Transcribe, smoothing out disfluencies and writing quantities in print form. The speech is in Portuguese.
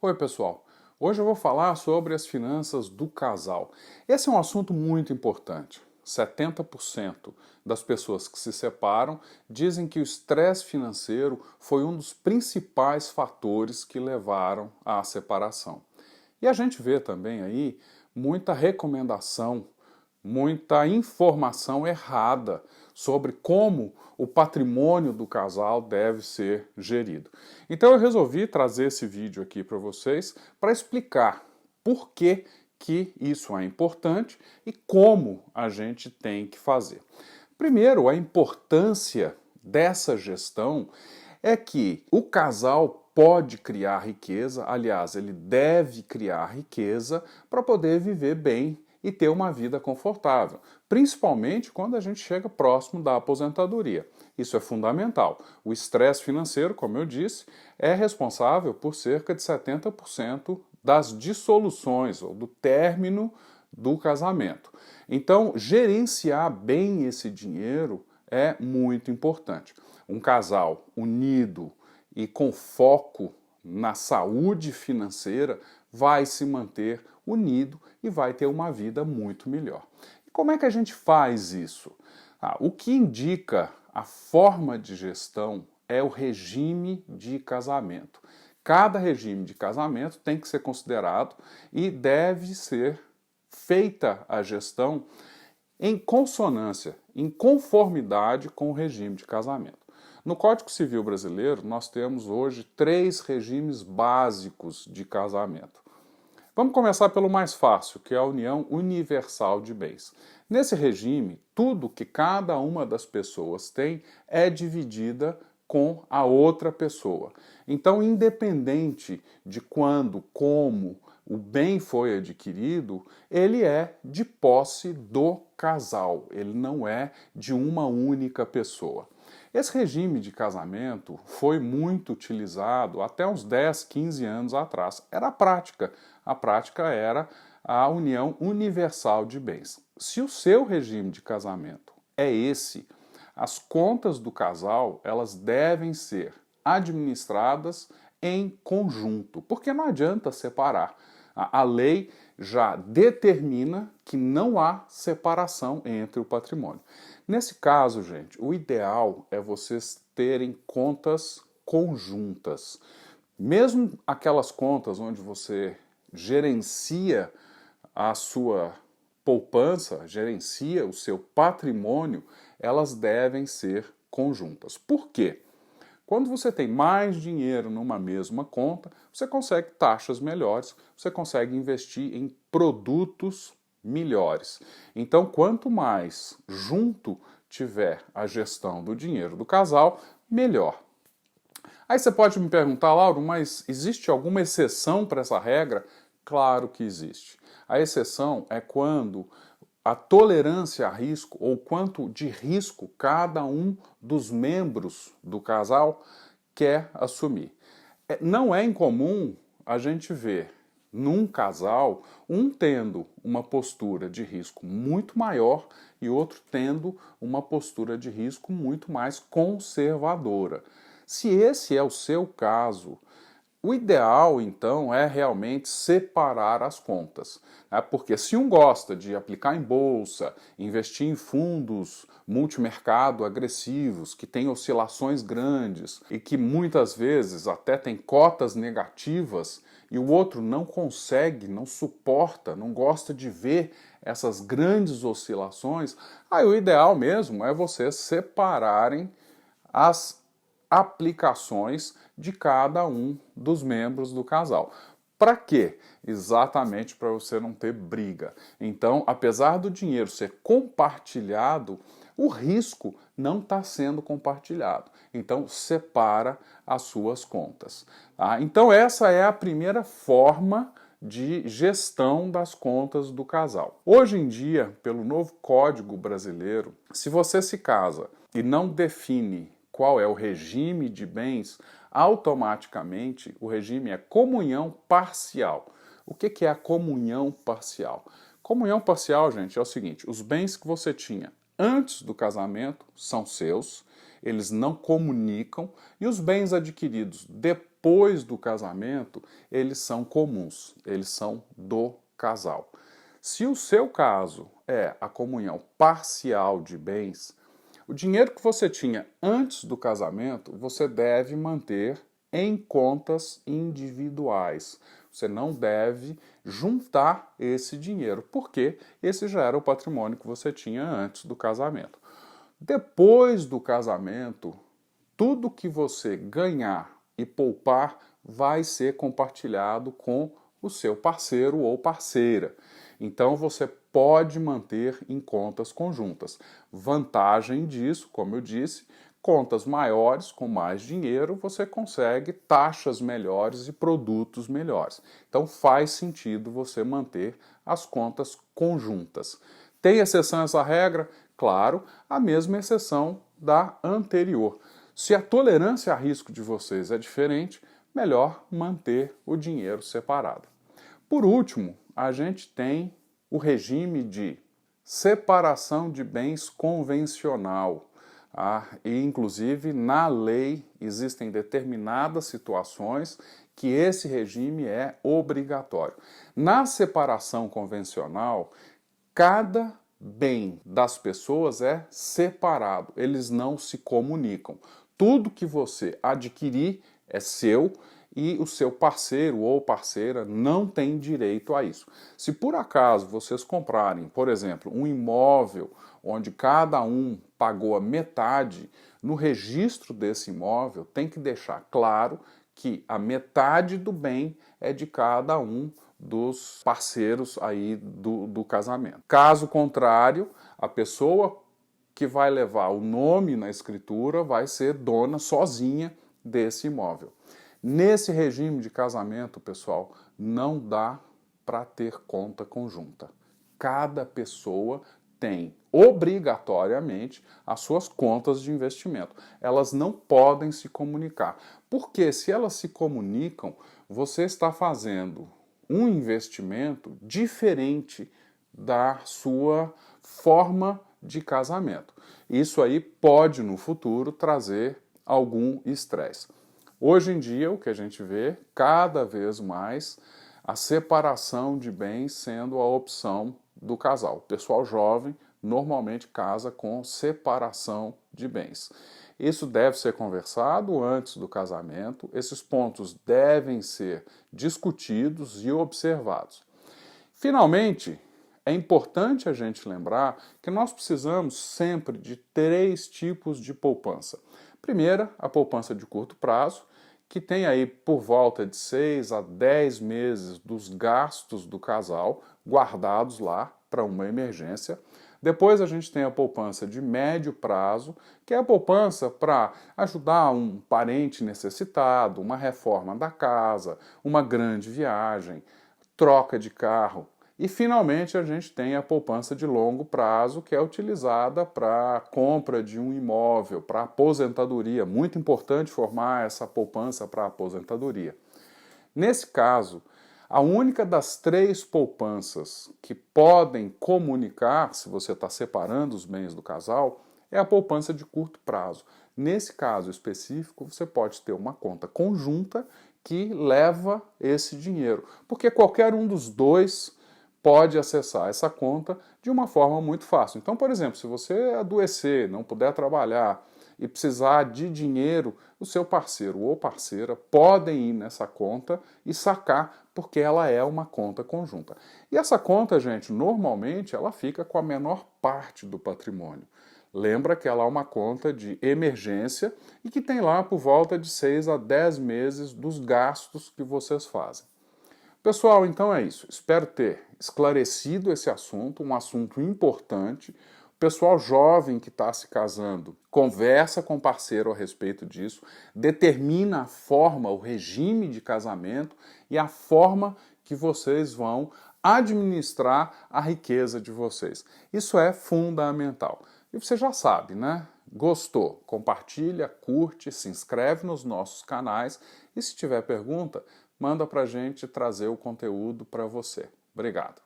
Oi pessoal, hoje eu vou falar sobre as finanças do casal. Esse é um assunto muito importante. 70% das pessoas que se separam dizem que o estresse financeiro foi um dos principais fatores que levaram à separação. E a gente vê também aí muita recomendação, muita informação errada sobre como o patrimônio do casal deve ser gerido. Então eu resolvi trazer esse vídeo aqui para vocês para explicar por que isso é importante e como a gente tem que fazer. Primeiro, a importância dessa gestão é que o casal pode criar riqueza, aliás, ele deve criar riqueza para poder viver bem e ter uma vida confortável, principalmente quando a gente chega próximo da aposentadoria. Isso é fundamental. O estresse financeiro, como eu disse, é responsável por cerca de 70% das dissoluções ou do término do casamento. Então, gerenciar bem esse dinheiro é muito importante. Um casal unido e com foco na saúde financeira vai se manter unido e vai ter uma vida muito melhor. E como é que a gente faz isso? O que indica a forma de gestão é o regime de casamento. Cada regime de casamento tem que ser considerado e deve ser feita a gestão em consonância, em conformidade com o regime de casamento. No Código Civil Brasileiro, nós temos hoje 3 regimes básicos de casamento. Vamos começar pelo mais fácil, que é a união universal de bens. Nesse regime, tudo que cada uma das pessoas tem é dividida com a outra pessoa. Então, independente de quando, como o bem foi adquirido, ele é de posse do casal, ele não é de uma única pessoa. Esse regime de casamento foi muito utilizado até uns 10, 15 anos atrás. Era a prática. A prática era a união universal de bens. Se o seu regime de casamento é esse, as contas do casal, elas devem ser administradas em conjunto, porque não adianta separar. A lei já determina que não há separação entre o patrimônio. Nesse caso, gente, o ideal é vocês terem contas conjuntas. Mesmo aquelas contas onde você gerencia a sua poupança, gerencia o seu patrimônio, elas devem ser conjuntas. Por quê? Quando você tem mais dinheiro numa mesma conta, você consegue taxas melhores, você consegue investir em produtos melhores. Então, quanto mais junto tiver a gestão do dinheiro do casal, melhor. Aí você pode me perguntar, Lauro, mas existe alguma exceção para essa regra? Claro que existe. A exceção é quando a tolerância a risco, ou quanto de risco cada um dos membros do casal quer assumir. Não é incomum a gente ver num casal um tendo uma postura de risco muito maior e outro tendo uma postura de risco muito mais conservadora. Se esse é o seu caso, o ideal, então, é realmente separar as contas, né? Porque se um gosta de aplicar em bolsa, investir em fundos multimercado agressivos, que têm oscilações grandes e que muitas vezes até têm cotas negativas, e o outro não consegue, não suporta, não gosta de ver essas grandes oscilações, aí o ideal mesmo é vocês separarem as aplicações de cada um dos membros do casal. Para quê? Exatamente para você não ter briga. Então, apesar do dinheiro ser compartilhado, o risco não está sendo compartilhado. Então, separa as suas contas. Tá? Então, essa é a primeira forma de gestão das contas do casal. Hoje em dia, pelo novo Código Brasileiro, se você se casa e não define qual é o regime de bens, automaticamente o regime é comunhão parcial. O que é a comunhão parcial? Comunhão parcial, gente, é o seguinte: os bens que você tinha antes do casamento são seus, eles não comunicam, e os bens adquiridos depois depois do casamento, eles são comuns, eles são do casal. Se o seu caso é a comunhão parcial de bens, o dinheiro que você tinha antes do casamento, você deve manter em contas individuais. Você não deve juntar esse dinheiro, porque esse já era o patrimônio que você tinha antes do casamento. Depois do casamento, tudo que você ganhar e poupar vai ser compartilhado com o seu parceiro ou parceira. Então você pode manter em contas conjuntas. Vantagem disso, como eu disse, contas maiores, com mais dinheiro, você consegue taxas melhores e produtos melhores. Então faz sentido você manter as contas conjuntas. Tem exceção a essa regra? Claro, a mesma exceção da anterior. Se a tolerância a risco de vocês é diferente, melhor manter o dinheiro separado. Por último, a gente tem o regime de separação de bens convencional. E, inclusive, na lei existem determinadas situações que esse regime é obrigatório. Na separação convencional, cada bem das pessoas é separado, eles não se comunicam. Tudo que você adquirir é seu e o seu parceiro ou parceira não tem direito a isso. Se por acaso vocês comprarem, por exemplo, um imóvel onde cada um pagou a metade, no registro desse imóvel tem que deixar claro que a metade do bem é de cada um dos parceiros aí do casamento. Caso contrário, a pessoa que vai levar o nome na escritura vai ser dona sozinha desse imóvel. Nesse regime de casamento, pessoal, não dá para ter conta conjunta. Cada pessoa tem obrigatoriamente as suas contas de investimento. Elas não podem se comunicar, porque se elas se comunicam, você está fazendo um investimento diferente da sua forma de casamento. Isso aí pode no futuro trazer algum estresse. Hoje em dia, o que a gente vê cada vez mais a separação de bens sendo a opção do casal. O pessoal jovem normalmente casa com separação de bens. Isso deve ser conversado antes do casamento, esses pontos devem ser discutidos e observados. Finalmente, é importante a gente lembrar que nós precisamos sempre de 3 tipos de poupança. Primeira, a poupança de curto prazo, que tem aí por volta de 6 a 10 meses dos gastos do casal guardados lá para uma emergência. Depois a gente tem a poupança de médio prazo, que é a poupança para ajudar um parente necessitado, uma reforma da casa, uma grande viagem, troca de carro. E finalmente a gente tem a poupança de longo prazo, que é utilizada para a compra de um imóvel, para aposentadoria. Muito importante formar essa poupança para aposentadoria. Nesse caso, a única das 3 poupanças que podem comunicar, se você está separando os bens do casal, é a poupança de curto prazo. Nesse caso específico, você pode ter uma conta conjunta que leva esse dinheiro, porque qualquer um dos dois pode acessar essa conta de uma forma muito fácil. Então, por exemplo, se você adoecer, não puder trabalhar e precisar de dinheiro, o seu parceiro ou parceira podem ir nessa conta e sacar, porque ela é uma conta conjunta. E essa conta, gente, normalmente ela fica com a menor parte do patrimônio. Lembra que ela é uma conta de emergência e que tem lá por volta de 6 a 10 meses dos gastos que vocês fazem. Pessoal, então é isso. Espero ter esclarecido esse assunto, um assunto importante. O pessoal jovem que está se casando conversa com o parceiro a respeito disso, determina a forma, o regime de casamento e a forma que vocês vão administrar a riqueza de vocês. Isso é fundamental. E você já sabe, né? Gostou? Compartilha, curte, se inscreve nos nossos canais e se tiver pergunta, manda para a gente trazer o conteúdo para você. Obrigado.